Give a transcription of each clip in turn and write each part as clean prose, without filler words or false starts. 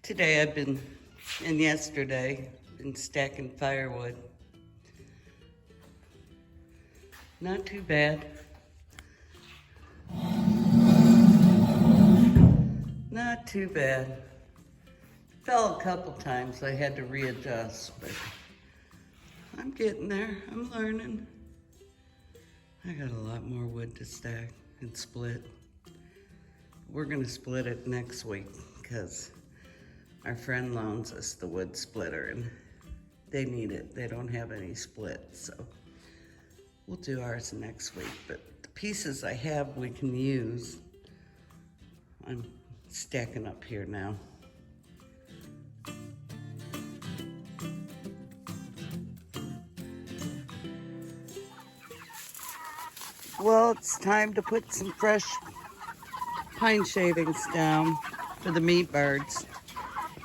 Today and yesterday, been stacking firewood. Not too bad. Not too bad. Fell a couple times, I had to readjust, but I'm getting there, I'm learning. I got a lot more wood to stack and split. We're gonna split it next week because our friend loans us the wood splitter and they need it. They don't have any split, so we'll do ours next week. But the pieces I have we can use. I'm stacking up here now. Well, it's time to put some fresh pine shavings down for the meat birds.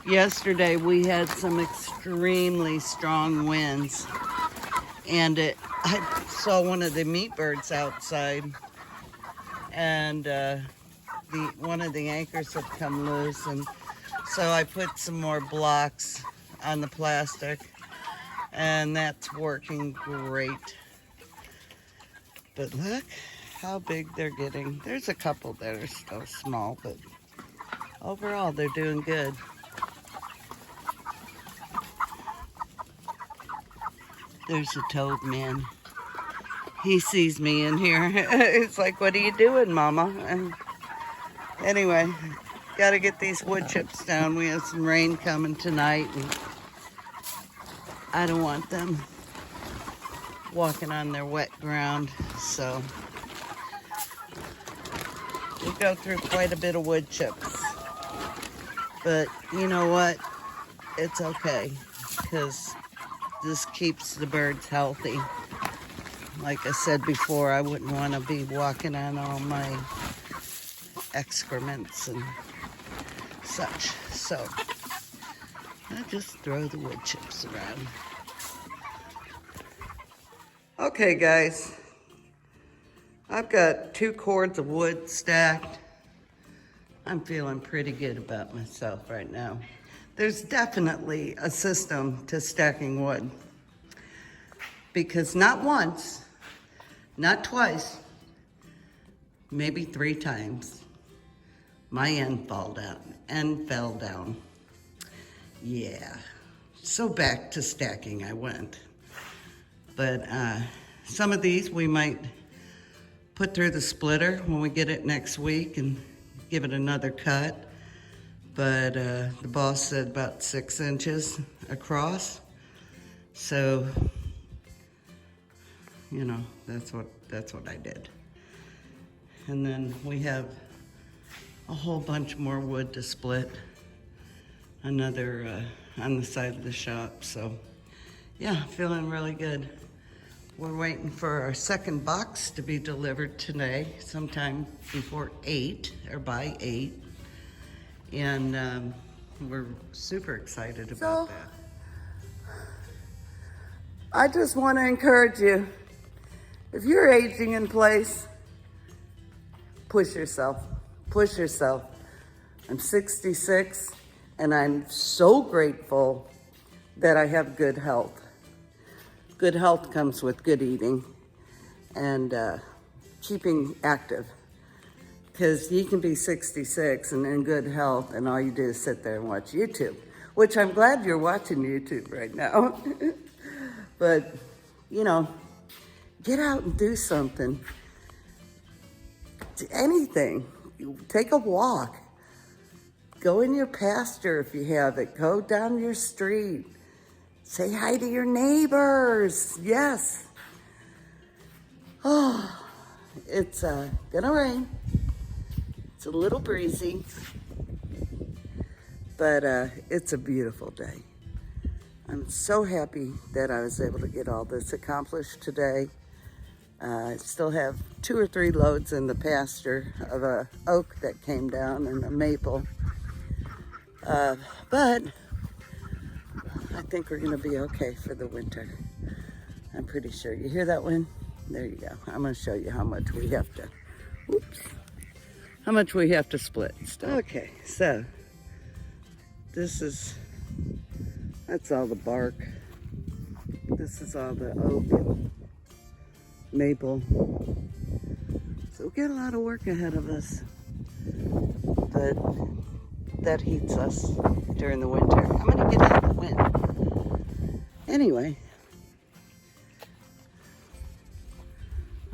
Yesterday we had some extremely strong winds, and I saw one of the meat birds outside, and one of the anchors had come loose, and so I put some more blocks on the plastic, and that's working great. But look how big they're getting. There's a couple that are still small, but overall they're doing good. There's a toad man. He sees me in here. It's like, what are you doing, Mama? And anyway, gotta get these wood chips down. We have some rain coming tonight, and I don't want them walking on their wet ground, so we go through quite a bit of wood chips. But you know what? It's okay, because this keeps the birds healthy. Like I said before, I wouldn't want to be walking on all my excrements and such. So I just throw the wood chips around. Okay, guys, I've got 2 cords of wood stacked. I'm feeling pretty good about myself right now. There's definitely a system to stacking wood, because not once, not twice, maybe 3 times, my end fell down. Yeah, so back to stacking I went. But some of these we might put through the splitter when we get it next week and give it another cut. But the boss said about 6 inches across. So, you know, that's what I did. And then we have a whole bunch more wood to split. Another on the side of the shop. So, yeah, feeling really good. We're waiting for our second box to be delivered today, sometime before 8 or by 8. And we're super excited about that. I just want to encourage you, if you're aging in place, push yourself, push yourself. I'm 66 and I'm so grateful that I have good health. Good health comes with good eating and keeping active. Because you can be 66 and in good health and all you do is sit there and watch YouTube, which I'm glad you're watching YouTube right now. But, you know, get out and do something. Anything. Take a walk. Go in your pasture if you have it. Go down your street. Say hi to your neighbors. Yes. Oh, it's gonna rain. It's a little breezy, but it's a beautiful day. I'm so happy that I was able to get all this accomplished today. I still have 2 or 3 loads in the pasture of a oak that came down and a maple. But I think we're gonna be okay for the winter. I'm pretty sure. You hear that wind? There you go. I'm gonna show you how much we have to, how much we have to split still. Okay, so That's all the bark. This is all the oak and maple. So we got a lot of work ahead of us. But that heats us during the winter. I'm gonna get out of the wind. Anyway,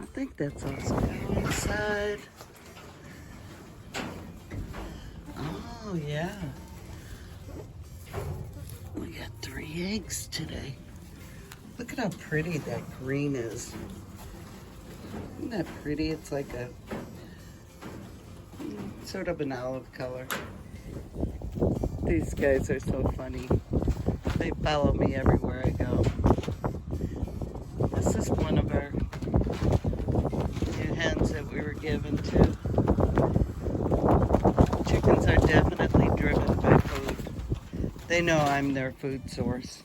I think that's all. So go inside. Oh yeah. We got 3 eggs today. Look at how pretty that green is. Isn't that pretty? It's like a sort of an olive color. These guys are so funny. They follow me everywhere I go. This is one of our new hens that we were given to. Chickens are definitely driven by food. They know I'm their food source.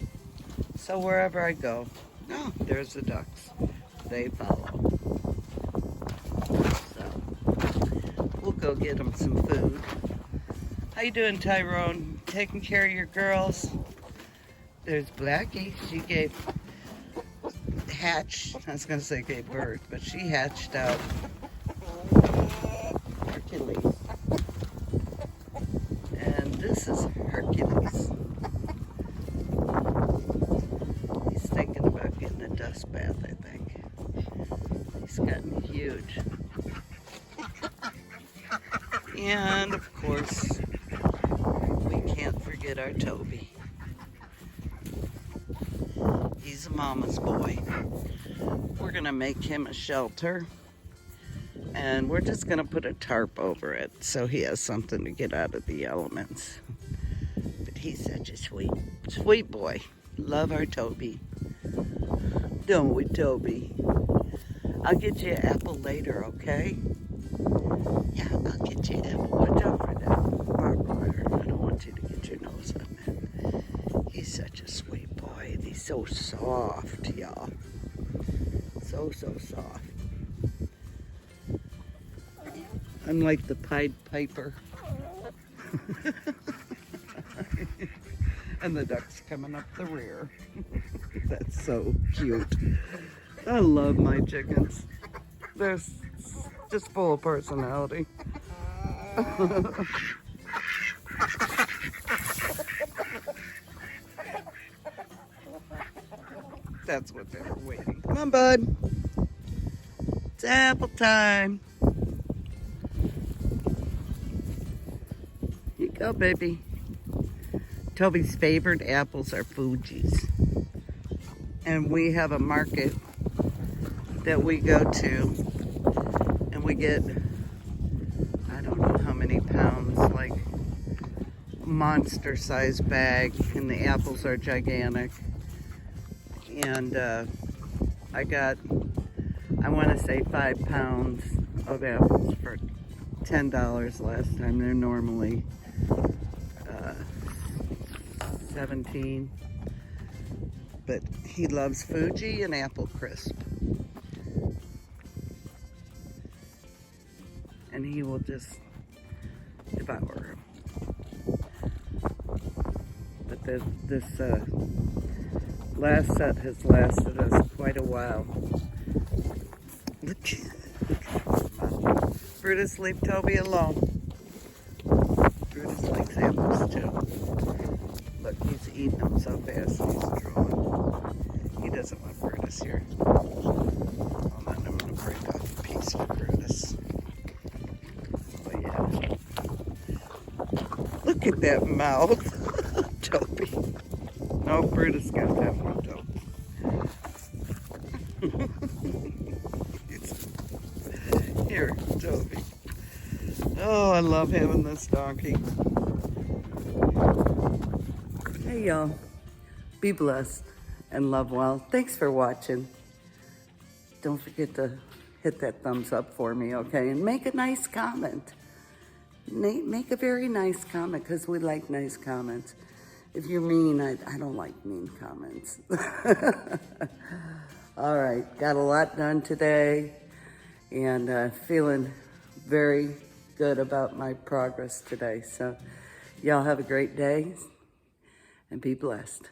So wherever I go, oh, there's the ducks. They follow. So we'll go get them some food. How you doing, Tyrone? Taking care of your girls? There's Blackie. She hatched. I was gonna say gave birth, but she hatched out Hercules. And this is Hercules. He's thinking about getting a dust bath, I think. He's gotten huge. And of course, we can't forget our Toby. He's a mama's boy. We're gonna make him a shelter, and we're just gonna put a tarp over it so he has something to get out of the elements. But he's such a sweet boy. Love our Toby. Don't we, Toby? I'll get you an apple later, okay? Yeah, I'll get you an apple. Watch out for that barbed wire. I don't want you to get your nose on that. He's such a sweet boy. He's so soft, y'all. So soft. Unlike the Pied Piper. And the ducks coming up the rear. That's so cute. I love my chickens. They're just full of personality. That's what they were waiting. Come on, bud. It's apple time. Here you go, baby. Toby's favorite apples are Fuji's. And we have a market that we go to, and we get, I don't know how many pounds, like monster-sized bag, and the apples are gigantic. And I got, I want to say 5 pounds of apples for $10 last time. They're normally 17. But he loves Fuji and Apple Crisp. And he will just devour them. But this last set has lasted us quite a while. Look. Brutus, leave Toby alone. Brutus likes apples too. Look, he's eating them so fast he's drooling. He doesn't want Brutus here. Hold on, I'm going to break off a piece for Brutus. Oh yeah. Look at that mouth. Toby. No, Brutus got that one, Toby. Here, Toby. Oh, I love having this donkey. Hey y'all, be blessed and love well. Thanks for watching. Don't forget to hit that thumbs up for me, okay? And make a nice comment. Make a very nice comment, because we like nice comments. If you're mean, I don't like mean comments. All right, got a lot done today, and feeling very good about my progress today. So Y'all have a great day and be blessed.